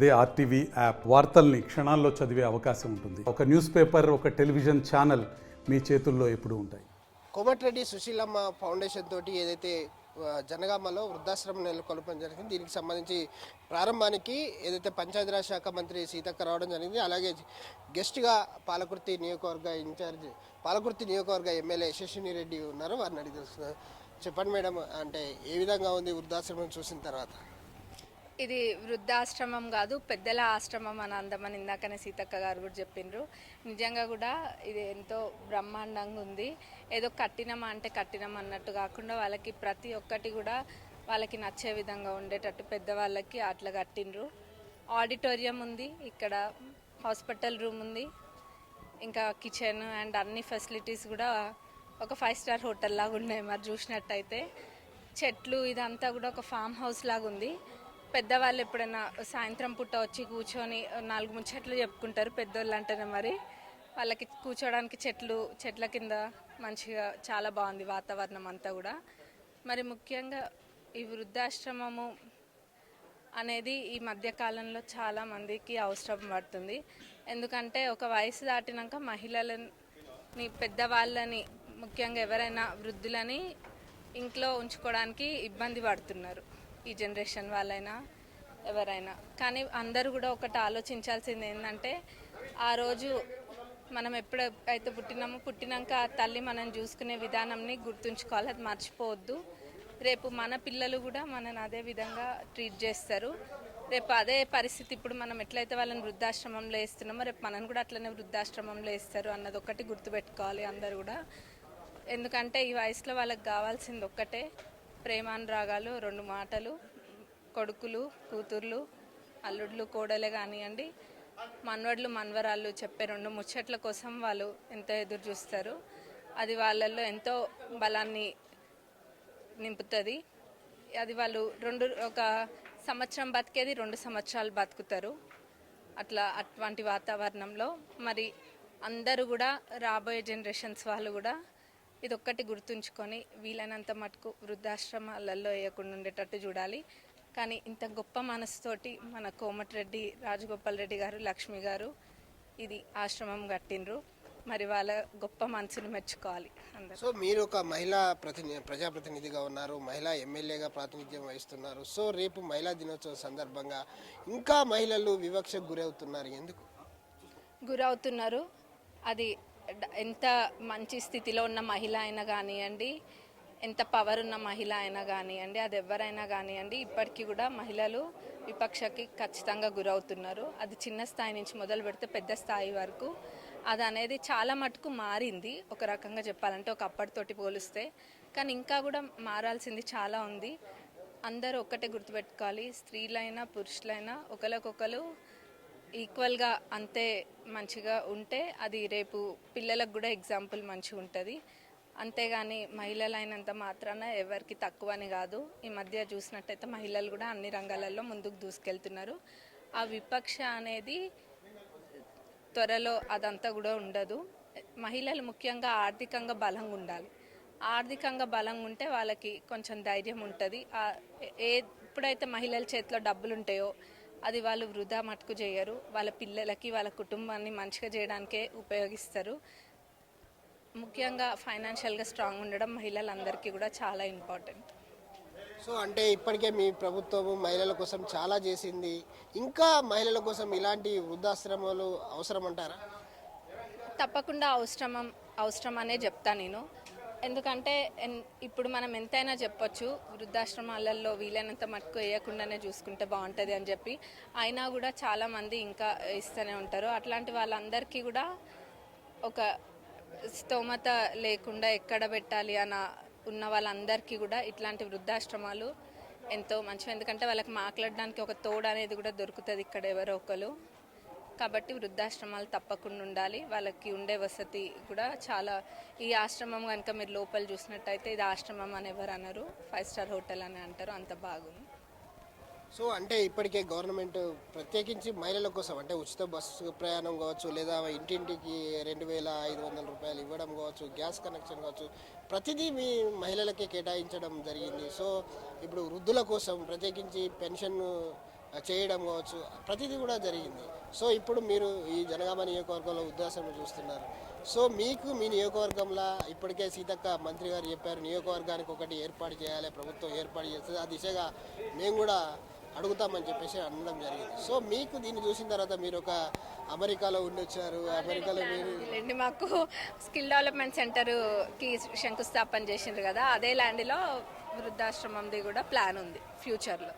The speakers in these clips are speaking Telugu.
అదే ఆర్టీవీ యాప్ వార్తల్ని క్షణాల్లో చదివే అవకాశం ఉంటుంది. ఒక న్యూస్ పేపర్, ఒక టెలివిజన్ ఛానల్ మీ చేతుల్లో ఎప్పుడూ ఉంటాయి. కోమటిరెడ్డి సుశీలమ్మ ఫౌండేషన్ తోటి ఏదైతే జనగామలో వృద్ధాశ్రమం నెలకొల్పడం జరిగింది. దీనికి సంబంధించి ప్రారంభానికి ఏదైతే పంచాయతీరాజ్ శాఖ మంత్రి సీతక్క రావడం జరిగింది. అలాగే గెస్ట్గా పాలకుర్తి నియోజకవర్గ ఎమ్మెల్యే శశిని రెడ్డి ఉన్నారు. వారిని అడిగి తెలుస్తున్నారు. చెప్పండి మేడం, అంటే ఏ విధంగా ఉంది వృద్ధాశ్రమం చూసిన తర్వాత? ఇది వృద్ధాశ్రమం కాదు, పెద్దల ఆశ్రమం అని అందమని ఇందాకనే సీతక్క గారు కూడా చెప్పిండ్రు. నిజంగా కూడా ఇది ఎంతో బ్రహ్మాండంగా ఉంది. ఏదో కట్టినమా అంటే కట్టినం అన్నట్టు కాకుండా వాళ్ళకి ప్రతి ఒక్కటి కూడా వాళ్ళకి నచ్చే విధంగా ఉండేటట్టు పెద్దవాళ్ళకి అట్లా కట్టిండ్రు. ఆడిటోరియం ఉంది, ఇక్కడ హాస్పిటల్ రూమ్ ఉంది, ఇంకా కిచెన్ అండ్ అన్ని ఫెసిలిటీస్ కూడా ఒక 5 స్టార్ హోటల్ లాగా ఉన్నాయి. మరి చూసినట్టయితే చెట్లు ఇదంతా కూడా ఒక ఫామ్ హౌస్ లాగా ఉంది. పెద్దవాళ్ళు ఎప్పుడైనా సాయంత్రం పూట వచ్చి కూర్చొని 4 ముచ్చట్లు చెప్పుకుంటారు పెద్దోళ్ళు అంటేనే. మరి వాళ్ళకి కూర్చోడానికి చెట్ల కింద మంచిగా చాలా బాగుంది వాతావరణం అంతా కూడా. మరి ముఖ్యంగా ఈ వృద్ధాశ్రమము అనేది ఈ మధ్యకాలంలో చాలా మందికి అవసరం పడుతుంది. ఎందుకంటే ఒక వయసు దాటినాక మహిళలని, పెద్దవాళ్ళని, ముఖ్యంగా ఎవరైనా వృద్ధులని ఇంట్లో ఉంచుకోవడానికి ఇబ్బంది పడుతున్నారు, ఈ జనరేషన్ వాళ్ళైనా ఎవరైనా. కానీ అందరూ కూడా ఒకటి ఆలోచించాల్సింది ఏంటంటే, ఆ రోజు మనం ఎప్పుడైతే పుట్టినాక ఆ తల్లి మనం చూసుకునే విధానంని గుర్తుంచుకోవాలి, అది మర్చిపోవద్దు. రేపు మన పిల్లలు కూడా మనని అదే విధంగా ట్రీట్ చేస్తారు. రేపు అదే పరిస్థితి, ఇప్పుడు మనం ఎట్లయితే వాళ్ళని వృద్ధాశ్రమంలో వేస్తున్నామో రేపు మనని కూడా అట్లనే వృద్ధాశ్రమంలో వేస్తారు అన్నది ఒకటి గుర్తుపెట్టుకోవాలి అందరు కూడా. ఎందుకంటే ఈ వయసులో వాళ్ళకి కావాల్సింది ఒక్కటే, ప్రేమానురాగాలు, 2 మాటలు, కొడుకులు, కూతుర్లు, అల్లుళ్ళు, కోడలే కానివ్వండి, మనవడ్లు, మనవరాళ్ళు చెప్పే 2 ముచ్చట్ల కోసం వాళ్ళు ఎంతో ఎదురు చూస్తారు. అది వాళ్ళల్లో ఎంతో బలాన్ని నింపుతుంది. అది వాళ్ళు ఒక సంవత్సరం బతికేది 2 సంవత్సరాలు బతుకుతారు. అటువంటి వాతావరణంలో మరి అందరూ కూడా రాబోయే జనరేషన్స్ వాళ్ళు కూడా ఇది ఒక్కటి గుర్తుంచుకొని వీలైనంత మటుకు వృద్ధాశ్రమాలలో వేయకుండా ఉండేటట్టు చూడాలి. కానీ ఇంత గొప్ప మనసుతోటి మన కోమటిరెడ్డి రాజగోపాల్ రెడ్డి గారు, లక్ష్మి గారు ఇది ఆశ్రమం కట్టిండ్రు. మరి వాళ్ళ గొప్ప మనసును మెచ్చుకోవాలి అందరూ. సో మీరు ఒక మహిళా ప్రజాప్రతినిధిగా ఉన్నారు, మహిళా ఎమ్మెల్యేగా ప్రాతినిధ్యం వహిస్తున్నారు. సో రేపు మహిళా దినోత్సవం సందర్భంగా ఇంకా మహిళలు వివక్షకు గురవుతున్నారు, ఎందుకు గురవుతున్నారు? అది ఎంత మంచి స్థితిలో ఉన్న మహిళ అయినా కానివ్వండి, ఎంత పవర్ ఉన్న మహిళ అయినా కానివ్వండి, అది ఎవరైనా కానివ్వండి, ఇప్పటికీ కూడా మహిళలు విపక్షకి ఖచ్చితంగా గురవుతున్నారు. అది చిన్న స్థాయి నుంచి మొదలు పెడితే పెద్ద స్థాయి వరకు అది అనేది చాలా మటుకు మారింది ఒక రకంగా చెప్పాలంటే, ఒక అప్పటితోటి పోలిస్తే. కానీ ఇంకా కూడా మారాల్సింది చాలా ఉంది. అందరూ ఒక్కటే గుర్తుపెట్టుకోవాలి, స్త్రీలైనా పురుషులైనా ఒకరికొకరు ఈక్వల్గా అంతే మంచిగా ఉంటే అది రేపు పిల్లలకు కూడా ఎగ్జాంపుల్ మంచిగా ఉంటుంది. అంతేగాని మహిళలైనంత మాత్రాన ఎవరికి తక్కువని కాదు. ఈ మధ్య చూసినట్టయితే మహిళలు కూడా అన్ని రంగాలలో ముందుకు దూసుకెళ్తున్నారు. ఆ విపక్ష అనేది త్వరలో అదంతా కూడా ఉండదు. మహిళలు ముఖ్యంగా ఆర్థికంగా బలంగా ఉండాలి. ఆర్థికంగా బలంగా ఉంటే వాళ్ళకి కొంచెం ధైర్యం ఉంటుంది. ఎప్పుడైతే మహిళల చేతిలో డబ్బులు ఉంటాయో అది వాళ్ళు వృధా మటుకు చేయరు. వాళ్ళ పిల్లలకి, వాళ్ళ కుటుంబాన్ని మంచిగా చేయడానికే ఉపయోగిస్తారు. ముఖ్యంగా ఫైనాన్షియల్గా స్ట్రాంగ్ ఉండడం మహిళలందరికీ కూడా చాలా ఇంపార్టెంట్. సో అంటే ఇప్పటికే మీ ప్రభుత్వం మహిళల కోసం చాలా చేసింది, ఇంకా మహిళల కోసం ఇలాంటి వృద్ధాశ్రమాలు అవసరం అంటారా? తప్పకుండా అవసరం అనే చెప్తా నేను. ఎందుకంటే ఇప్పుడు మనం ఎంతైనా చెప్పొచ్చు వృద్ధాశ్రమాలలో వీలైనంత మటుకు వేయకుండానే చూసుకుంటే బాగుంటుంది అని చెప్పి, అయినా కూడా చాలామంది ఇంకా ఇస్తూనే ఉంటారు. అట్లాంటి వాళ్ళందరికీ కూడా ఒక స్తోమత లేకుండా ఎక్కడ పెట్టాలి ఉన్న వాళ్ళందరికీ కూడా ఇట్లాంటి వృద్ధాశ్రమాలు ఎంతో మంచివి. ఎందుకంటే వాళ్ళకి మాట్లాడడానికి ఒక తోడు అనేది కూడా దొరుకుతుంది ఇక్కడ ఎవరో ఒకరు. కాబట్టి వృద్ధాశ్రమాలు తప్పకుండా ఉండాలి. వాళ్ళకి ఉండే వసతి కూడా చాలా. ఈ ఆశ్రమం కనుక మీరు లోపల చూసినట్టయితే ఇది ఆశ్రమం అని ఎవరు అనరు, 5 స్టార్ హోటల్ అని అంటారు, అంత బాగుంది. సో అంటే ఇప్పటికే గవర్నమెంట్ ప్రత్యేకించి మహిళల కోసం అంటే ఉచిత బస్సు ప్రయాణం కావచ్చు, లేదా ఇంటింటికి 2500 రూపాయలు ఇవ్వడం కావచ్చు, గ్యాస్ కనెక్షన్ కావచ్చు, ప్రతిదీ మీ మహిళలకే కేటాయించడం జరిగింది. సో ఇప్పుడు వృద్ధుల కోసం ప్రత్యేకించి పెన్షన్ చేయడం కావచ్చు, ప్రతిదీ కూడా జరిగింది. సో ఇప్పుడు మీరు ఈ జనగామ నియోజకవర్గంలో వృద్ధాశ్రమం చూస్తున్నారు. సో మీకు మీ నియోజకవర్గంలో ఇప్పటికే సీతక్క మంత్రి గారు చెప్పారు, నియోజకవర్గానికి ఒకటి ఏర్పాటు చేయాలి, ప్రభుత్వం ఏర్పాటు చేస్తుంది, ఆ దిశగా మేము కూడా అడుగుతామని చెప్పేసి అనడం జరిగింది. సో మీకు దీన్ని చూసిన తర్వాత మీరు ఒక అమెరికాలో ఉండొచ్చారు, అమెరికాలో మీరు లేండి, మాకు స్కిల్ డెవలప్మెంట్ సెంటర్కి శంకుస్థాపన చేసిండ్రు కదా, అదే ల్యాండ్లో వృద్ధాశ్రమంది కూడా ప్లాన్ ఉంది ఫ్యూచర్లో.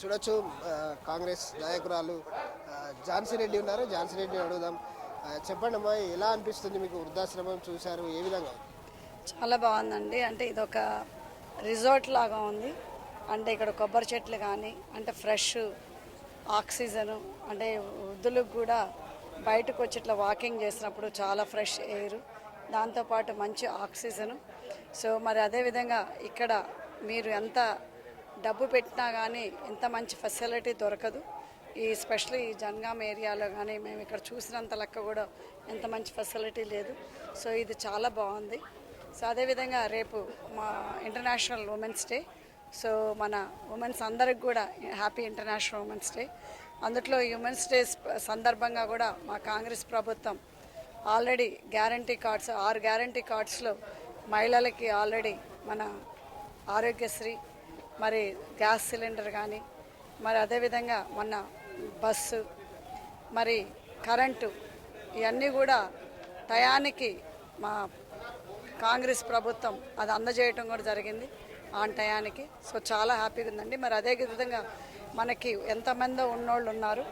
చూడొచ్చు. కాంగ్రెస్ నాయకురాలు ఝాన్సీ రెడ్డి ఉన్నారు, ఝాన్సీ రెడ్డిని అడుగుదాం. చెప్పండి అమ్మా, ఎలా అనిపిస్తుంది మీకు? వృద్ధాశ్రమం చూశారు, ఏ విధంగా? చాలా బాగుందండి. అంటే ఇదొక రిసార్ట్ లాగా ఉంది. అంటే ఇక్కడ కొబ్బరి చెట్లు కానీ, అంటే ఫ్రెష్ ఆక్సిజను, అంటే వృద్ధులకు కూడా బయటకు వచ్చి ఇట్లా వాకింగ్ చేసినప్పుడు చాలా ఫ్రెష్ ఎయిర్, దాంతోపాటు మంచి ఆక్సిజను. సో మరి అదేవిధంగా ఇక్కడ మీరు ఎంత డబ్బు పెట్టినా కానీ ఇంత మంచి ఫెసిలిటీ దొరకదు. ఈ స్పెషల్లీ ఈ జనగాం ఏరియాలో కానీ మేము ఇక్కడ చూసినంత లెక్క కూడా ఎంత మంచి ఫెసిలిటీ లేదు. సో ఇది చాలా బాగుంది. సో అదేవిధంగా రేపు మా ఇంటర్నేషనల్ ఉమెన్స్ డే. సో మన ఉమెన్స్ అందరికి కూడా హ్యాపీ ఇంటర్నేషనల్ ఉమెన్స్ డే. అందులో ఈ ఉమెన్స్ డే సందర్భంగా కూడా మా కాంగ్రెస్ ప్రభుత్వం ఆల్రెడీ గ్యారంటీ కార్డ్స్ 6 గ్యారంటీ కార్డ్స్లో మహిళలకి ఆల్రెడీ మన ఆరోగ్యశ్రీ, మరి గ్యాస్ సిలిండర్ కానీ, మరి అదేవిధంగా మొన్న బస్సు, మరి కరెంటు, ఇవన్నీ కూడా టయానికి మా కాంగ్రెస్ ప్రభుత్వం అది అందజేయటం కూడా జరిగింది ఆన్ టయానికి. సో చాలా హ్యాపీగా ఉందండి. మరి అదే విధంగా మనకి ఎంతమందో ఉన్నోళ్ళు ఉన్నారు.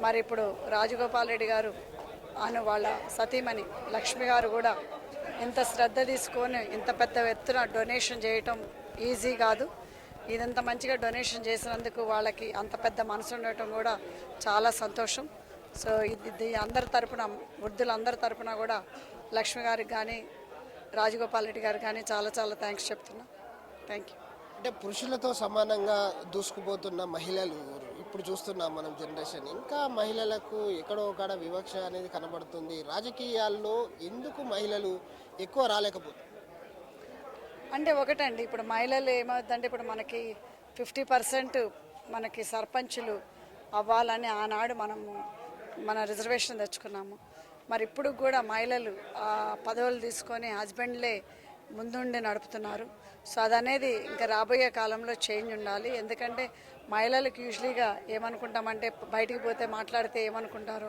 మరి ఇప్పుడు రాజగోపాల్ రెడ్డి గారు అను వాళ్ళ సతీమణి లక్ష్మి గారు కూడా ఇంత శ్రద్ధ తీసుకొని ఇంత పెద్ద ఎత్తున డొనేషన్ చేయటం ఈజీ కాదు. ఇదంత మంచిగా డొనేషన్ చేసినందుకు వాళ్ళకి అంత పెద్ద మనసు ఉండటం కూడా చాలా సంతోషం. సో ఇది అందరి తరపున, వృద్ధులందరి తరపున కూడా లక్ష్మి గారికి కానీ రాజగోపాల్ రెడ్డి గారికి కానీ చాలా చాలా థ్యాంక్స్ చెప్తున్నా. Thank you. అంటే పురుషులతో సమానంగా దూసుకుపోతున్న మహిళలు ఇప్పుడు చూస్తున్నాం మనం జనరేషన్. ఇంకా మహిళలకు ఎక్కడో ఒకడ వివక్ష అనేది కనబడుతుంది. రాజకీయాల్లో ఎందుకు మహిళలు ఎక్కువ రాలేకపోతుంది? అంటే ఒకటండి, ఇప్పుడు మహిళలు ఏమవుతుందంటే ఇప్పుడు మనకి 50% మనకి సర్పంచులు అవ్వాలని ఆనాడు మన రిజర్వేషన్ తెచ్చుకున్నాము. మరి ఇప్పుడు కూడా మహిళలు పదవులు తీసుకొని హస్బెండ్లే ముందుండి నడుపుతున్నారు. సో అదనేది ఇంకా రాబోయే కాలంలో చేంజ్ ఉండాలి. ఎందుకంటే మహిళలకు యూజువలీగా ఏమనుకుంటామంటే బయటికి పోతే మాట్లాడితే ఏమనుకుంటారు,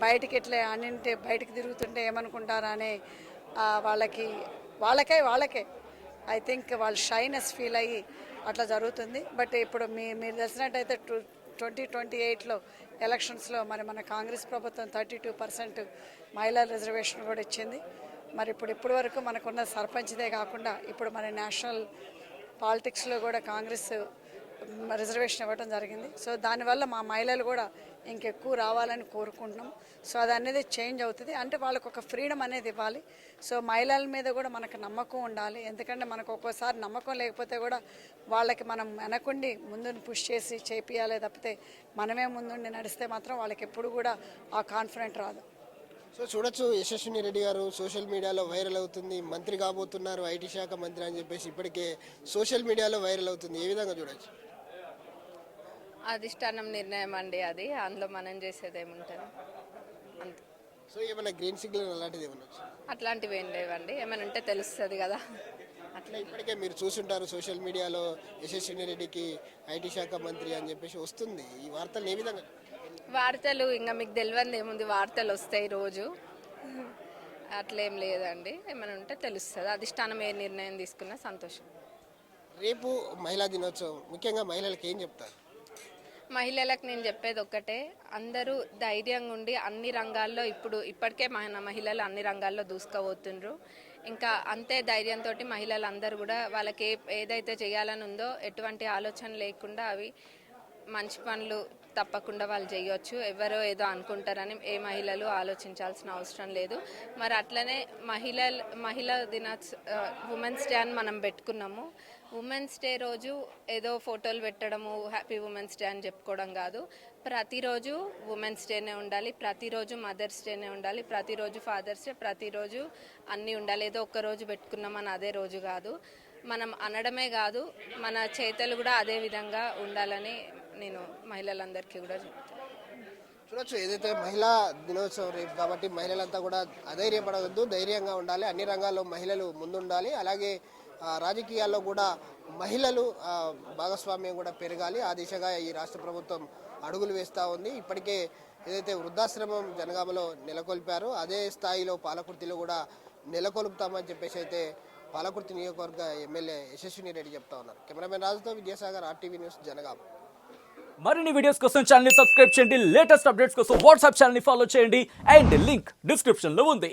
బయటికి ఎట్లా అన్నింటే బయటికి తిరుగుతుంటే ఏమనుకుంటారు అనే వాళ్ళకే ఐ థింక్ వాళ్ళు షైనెస్ ఫీల్ అయ్యి అట్లా జరుగుతుంది. బట్ ఇప్పుడు మీరు తెలిసినట్టయితే 2028లో ఎలక్షన్స్లో మరి మన కాంగ్రెస్ ప్రభుత్వం 32% మహిళా రిజర్వేషన్ కూడా ఇచ్చింది. మరి ఇప్పటి వరకు మనకున్న సర్పంచ్దే కాకుండా ఇప్పుడు మన నేషనల్ పాలిటిక్స్లో కూడా కాంగ్రెస్ రిజర్వేషన్ ఇవ్వడం జరిగింది. సో దానివల్ల మా మహిళలు కూడా ఇంకెక్కువ రావాలని కోరుకుంటున్నాం. సో అది అనేది చేంజ్ అవుతుంది. అంటే వాళ్ళకు ఒక ఫ్రీడమ్ అనేది ఇవ్వాలి. సో మహిళల మీద కూడా మనకు నమ్మకం ఉండాలి. ఎందుకంటే మనకు ఒక్కోసారి నమ్మకం లేకపోతే కూడా వాళ్ళకి మనం వెనకుండి ముందుని పుష్ చేసి చేపియాలి తప్పితే మనమే ముందుండి నడిస్తే మాత్రం వాళ్ళకి ఎప్పుడు కూడా ఆ కాన్ఫిడెంట్ రాదు. సో చూడొచ్చు, యశస్విని రెడ్డి గారు సోషల్ మీడియాలో వైరల్ అవుతుంది, మంత్రి కాబోతున్నారు, ఐటీ శాఖ మంత్రి అని చెప్పేసి ఇప్పటికే సోషల్ మీడియాలో వైరల్ అవుతుంది. ఏ విధంగా చూడొచ్చు? అధిష్టానం నిర్ణయం అండి అది, అందులో మనం చేసేది ఏముంటుంది అంతే. సో ఏమైనా గ్రీన్ సిగ్నల్ అలాంటిది ఏమన్నా? అట్లాంటివి ఏం లేవండి, ఏమైనా ఉంటే తెలుస్తుంది కదా. అట్లా ఇప్పటికే మీరు చూసుంటారు సోషల్ మీడియాలో యశస్విని రెడ్డికి ఐటీ శాఖ మంత్రి అని చెప్పేసి వస్తుంది. ఈ వార్తలు ఏ విధంగా? వార్తలు ఇంకా మీకు తెలియదు ఏముంది, వార్తలు వస్తాయి రోజు, అట్లేం లేదండి. ఏమైనా ఉంటే తెలుస్తుంది. అధిష్టానం ఏ నిర్ణయం తీసుకున్నా సంతోషం. రేపు మహిళా దినోత్సవం, ముఖ్యంగా మహిళలకు ఏం చెప్తారు? మహిళలకు నేను చెప్పేది ఒక్కటే, అందరూ ధైర్యంగా ఉండి అన్ని రంగాల్లో ఇప్పటికే మన మహిళలు అన్ని రంగాల్లో దూసుకుపోతుండ్రు. ఇంకా అంతే ధైర్యంతో మహిళలు అందరూ కూడా వాళ్ళకి ఏదైతే చేయాలని ఉందో ఎటువంటి ఆలోచన లేకుండా అవి మంచి పనులు తప్పకుండా వాళ్ళు చేయొచ్చు. ఎవరో ఏదో అనుకుంటారని ఏ మహిళలు ఆలోచించాల్సిన అవసరం లేదు. మరి అట్లనే మహిళా ఉమెన్స్ డే అని మనం పెట్టుకున్నాము. ఉమెన్స్ డే రోజు ఏదో ఫోటోలు పెట్టడము, హ్యాపీ ఉమెన్స్ డే అని చెప్పుకోవడం కాదు. ప్రతిరోజు ఉమెన్స్ డేనే ఉండాలి, ప్రతిరోజు మదర్స్ డేనే ఉండాలి, ప్రతిరోజు ఫాదర్స్ డే, ప్రతిరోజు అన్నీ ఉండాలి. ఏదో ఒక్కరోజు పెట్టుకున్నామని అదే రోజు కాదు. మనం అనడమే కాదు, మన చేతలు కూడా అదే విధంగా ఉండాలని నేను మహిళలందరికీ కూడా చెప్తాను. చూడొచ్చు ఏదైతే మహిళా దినోత్సవం రేపు కాబట్టి మహిళలంతా కూడా అధైర్యపడవద్దు, ధైర్యంగా ఉండాలి, అన్ని రంగాల్లో మహిళలు ముందుండాలి. అలాగే రాజకీయాల్లో కూడా మహిళలు భాగస్వామ్యం కూడా పెరగాలి. ఆ దిశగా ఈ రాష్ట్ర ప్రభుత్వం అడుగులు వేస్తూ ఉంది. ఇప్పటికే ఏదైతే వృద్ధాశ్రమం జనగామలో నెలకొల్పారో అదే స్థాయిలో పాలకుర్తిలో కూడా నెలకొల్పుతామని చెప్పేసి అయితే పాలకుర్తి నియోజకవర్గ ఎమ్మెల్యే యశస్విని రెడ్డి చెప్తా ఉన్నారు. కెమెరామెన్ రాజుతో విద్యాసాగర్, RTV న్యూస్, జనగామ. మరిన్ని వీడియోస్ కోసం ఛానల్ ని సబ్స్క్రైబ్ చేయండి. లేటెస్ట్ అప్డేట్స్ కోసం వాట్సాప్ ఛానల్ ని ఫాలో చేయండి. అండ్ లింక్ డిస్క్రిప్షన్ లో ఉంది.